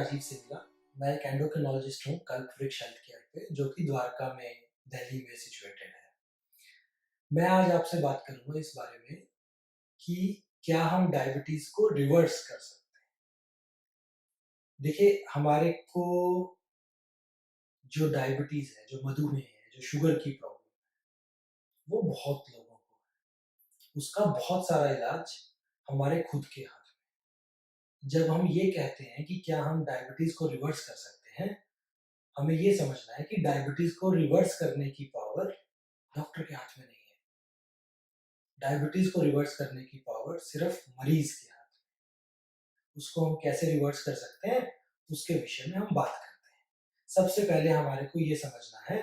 राजीव सिंगला। मैं एक एंडोक्रिनोलॉजिस्ट हूँ कल्प वृक्ष हेल्थ केयर पे, जो कि द्वारका में, दिल्ली में सिचुएटेड है। मैं आज आपसे बात करूँगा इस बारे में कि क्या हम डायबिटीज़ को रिवर्स कर सकते हैं? देखिए, हमारे को जो डायबिटीज़ है, जो मधुमेह है, जो शुगर की प्रॉब्लम, वो बहुत लोगों को है। उसका बहुत सारा इलाज हमारे खुद के हाथ में। जब हम ये कहते हैं कि क्या हम डायबिटीज़ को रिवर्स कर सकते हैं, हमें ये समझना है कि डायबिटीज़ को रिवर्स करने की पावर डॉक्टर के हाथ में नहीं है। डायबिटीज़ को रिवर्स करने की पावर सिर्फ़ मरीज़ के हाथ में। उसको हम कैसे रिवर्स कर सकते हैं, उसके विषय में हम बात करते हैं। सबसे पहले हमारे को ये समझना है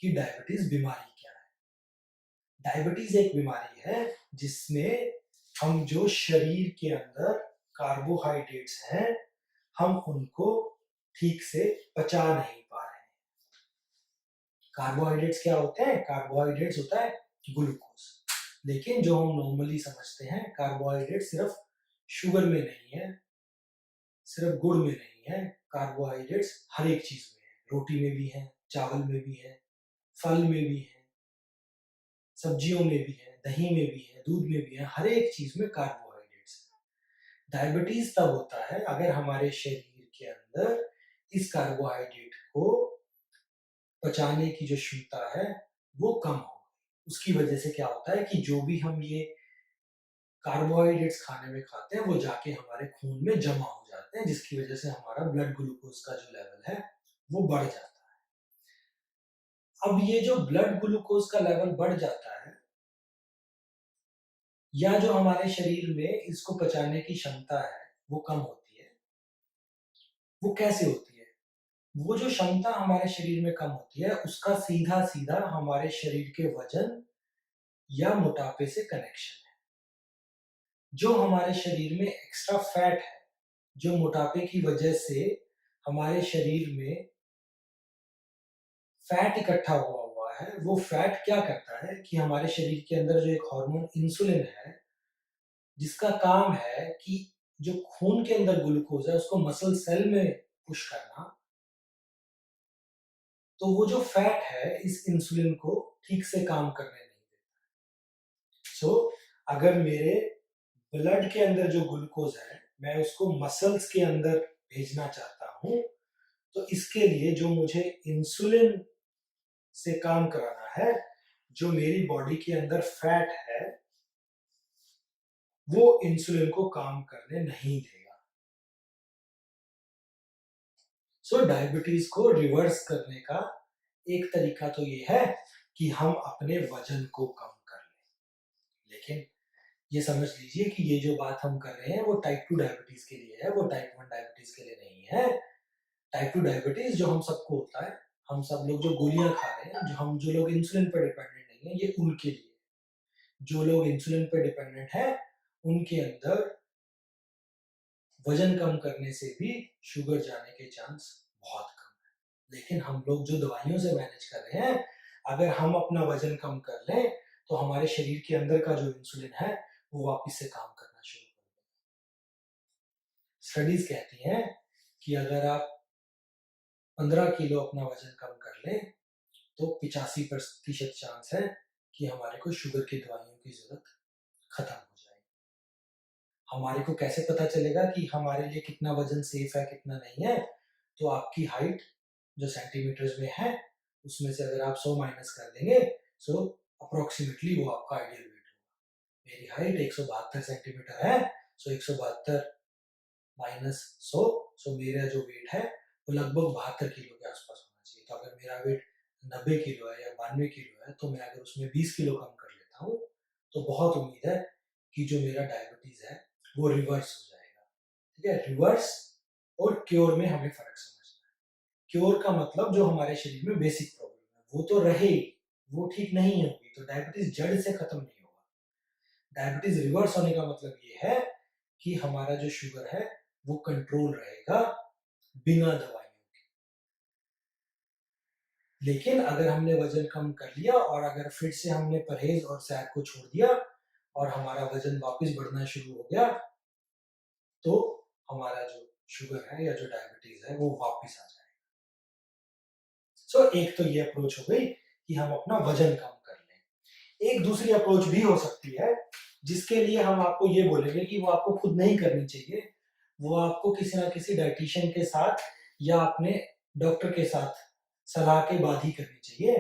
कि डायबिटीज़ बीमारी क्या है? डायबिटीज़ एक बीमारी है जिसमें हम जो शरीर के अंदर कार्बोहाइड्रेट्स हैं, हम उनको ठीक से पचा नहीं पा रहे हैं। कार्बोहाइड्रेट्स क्या होते हैं? कार्बोहाइड्रेट्स होता है ग्लूकोज। लेकिन जो हम नॉर्मली समझते हैं, कार्बोहाइड्रेट सिर्फ शुगर में नहीं है, सिर्फ गुड़ में नहीं है। कार्बोहाइड्रेट्स हर एक चीज में है। रोटी में भी है, चावल में भी है, फल में भी है, सब्जियों में भी है, दही में भी है, दूध में भी है। हर एक चीज में कार्बोहाइड्रेट्स है। डायबिटीज तब होता है अगर हमारे शरीर के अंदर इस कार्बोहाइड्रेट को पचाने की जो क्षमता है वो कम हो। उसकी वजह से क्या होता है कि जो भी हम ये कार्बोहाइड्रेट्स खाने में खाते हैं, वो जाके हमारे खून में जमा हो जाते हैं, जिसकी वजह से हमारा ब्लड ग्लूकोज का जो लेवल है वो बढ़ जाता है। अब ये जो ब्लड ग्लूकोज का लेवल बढ़ जाता है, या जो हमारे शरीर में इसको पचाने की क्षमता है वो कम होती है। वो कैसे होती है? वो जो क्षमता हमारे शरीर में कम होती है, उसका सीधा सीधा हमारे शरीर के वजन या मोटापे से कनेक्शन है। जो हमारे शरीर में एक्स्ट्रा फैट है, जो मोटापे की वजह से हमारे शरीर में फैट इकट्ठा हुआ है, वो फैट क्या करता है कि हमारे शरीर के अंदर जो एक हार्मोन इंसुलिन है, जिसका काम है कि जो खून के अंदर ग्लूकोज है उसको मसल सेल में पुश करना, तो वो जो फैट है इस इंसुलिन को ठीक से काम करने नहीं देता। सो अगर मेरे ब्लड के अंदर जो ग्लूकोज है, मैं उसको मसल्स के अंदर भेजना चाहता हूँ, तो इसके लिए जो मुझे इंसुलिन से काम कराना है, जो मेरी बॉडी के अंदर फैट है, वो इंसुलिन को काम करने नहीं देगा। सो डायबिटीज को रिवर्स करने का एक तरीका तो ये है कि हम अपने वजन को कम कर लें। लेकिन ये समझ लीजिए कि ये जो बात हम कर रहे हैं वो टाइप 2 डायबिटीज के लिए है, वो टाइप 1 डायबिटीज के लिए नहीं है। टाइप 2 डायबिटीज जो हम सबको होता है, हम सब लोग जो गोलियां खा रहे हैं, जो लोग इंसुलिन पर डिपेंडेंट नहीं है, ये उनके लिए। जो लोग इंसुलिन पर डिपेंडेंट है, उनके अंदर वजन कम करने से भी शुगर जाने के चांस बहुत कम है। लेकिन हम लोग जो दवाइयों से मैनेज कर रहे हैं, अगर हम अपना वजन कम कर लें, तो हमारे शरीर के अंदर का जो इंसुलिन है वो वापस से काम करना शुरू कर देगा। स्टडीज कहती हैं कि अगर आप 15 किलो अपना वजन कम कर लें, तो 85% चांस है कि हमारे को शुगर की दवाइयों की जरूरत खत्म हो जाएगी। हमारे को कैसे पता चलेगा कि हमारे लिए कितना वजन सेफ है, कितना नहीं है? तो आपकी हाइट जो सेंटीमीटर्स में है, उसमें से अगर आप 100 माइनस कर देंगे, सो अप्रोक्सीमेटली वो आपका आइडियल वेट होगा। मेरी हाइट 172 सेंटीमीटर है, सो 172 माइनस 100, सो मेरा जो वेट है वो लगभग 72 किलो के आसपास होना चाहिए। तो अगर मेरा वेट 90 किलो है या 92 किलो है, तो मैं अगर उसमें 20 किलो कम कर लेता हूँ, तो बहुत उम्मीद है कि जो मेरा डायबिटीज है वो रिवर्स हो जाएगा। ठीक है, रिवर्स और क्योर में हमें फर्क समझना है। क्योर का मतलब जो हमारे शरीर में बेसिक प्रॉब्लम है वो तो रहेगी, वो ठीक नहीं होगी, तो डायबिटीज जड़ से खत्म नहीं होगा। डायबिटीज रिवर्स होने का मतलब ये है कि हमारा जो शुगर है वो कंट्रोल रहेगा बिना दवाइयों के। लेकिन अगर हमने वजन कम कर लिया और अगर फिर से हमने परहेज और सैर को छोड़ दिया और हमारा वजन वापस बढ़ना शुरू हो गया, तो हमारा जो शुगर है या जो डायबिटीज है वो वापस आ जाए। सो एक तो ये अप्रोच हो गई कि हम अपना वजन कम कर लें। एक दूसरी अप्रोच भी हो सकती है जिसके लिए हम आपको ये बोलेंगे कि वो आपको खुद नहीं करनी चाहिए, वो आपको किसी ना किसी डाइटिशियन के साथ या अपने डॉक्टर के साथ सलाह के बाद ही करनी चाहिए।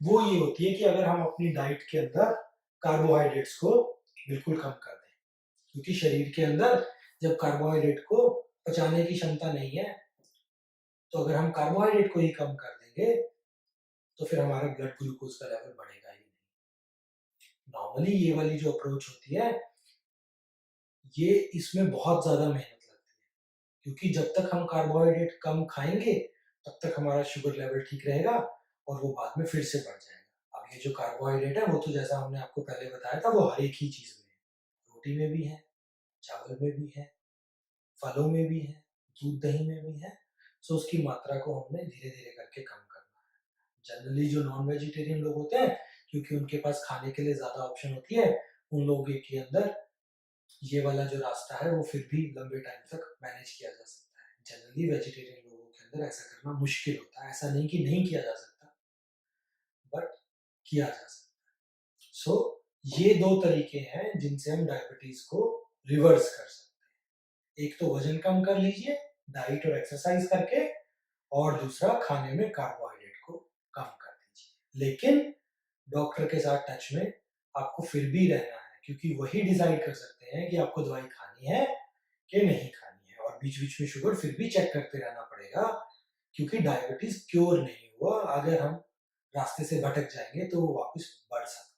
वो ये होती है कि अगर हम अपनी डाइट के अंदर कार्बोहाइड्रेट्स को बिल्कुल कम कर दें, क्योंकि शरीर के अंदर जब कार्बोहाइड्रेट को पचाने की क्षमता नहीं है, तो अगर हम कार्बोहाइड्रेट को ही कम कर देंगे तो फिर हमारा ब्लड ग्लूकोज का लेवल बढ़ेगा ही नहीं। नॉर्मली ये वाली जो अप्रोच होती है, ये इसमें बहुत ज्यादा मेहनत लगती है, क्योंकि जब तक हम कार्बोहाइड्रेट कम खाएंगे तब तक हमारा शुगर लेवल ठीक रहेगा और वो बाद में फिर से बढ़ जाएगा। अब ये जो कार्बोहाइड्रेट है वो तो जैसा हमने आपको पहले बताया था वो हर एक ही चीज में है, रोटी में भी है, चावल में भी है, फलों में भी है, दूध दही में भी है। सो उसकी मात्रा को हमने धीरे धीरे करके कम करना है। जनरली जो नॉन वेजिटेरियन लोग होते हैं, क्योंकि उनके पास खाने के लिए ज्यादा ऑप्शन होती है, उन लोगों के अंदर ये वाला जो रास्ता है वो फिर भी लंबे टाइम तक मैनेज किया जा सकता है। जनरली वेजिटेरियन लोगों के अंदर ऐसा करना मुश्किल होता है, ऐसा नहीं कि नहीं किया जा सकता, बट किया जा सकता है। सो ये दो तरीके हैं जिनसे हम डायबिटीज को रिवर्स कर सकते हैं। एक तो वजन कम कर लीजिए डाइट और एक्सरसाइज करके, और दूसरा खाने में कार्बोहाइड्रेट को कम कर दीजिए। लेकिन डॉक्टर के साथ टच में आपको फिर भी रहना है, क्योंकि वही डिसाइड कर सकते हैं कि आपको दवाई खानी है कि नहीं खानी है, और बीच बीच में शुगर फिर भी चेक करते रहना पड़ेगा, क्योंकि डायबिटीज क्योर नहीं हुआ। अगर हम रास्ते से भटक जाएंगे तो वो वापस बढ़ सकता है।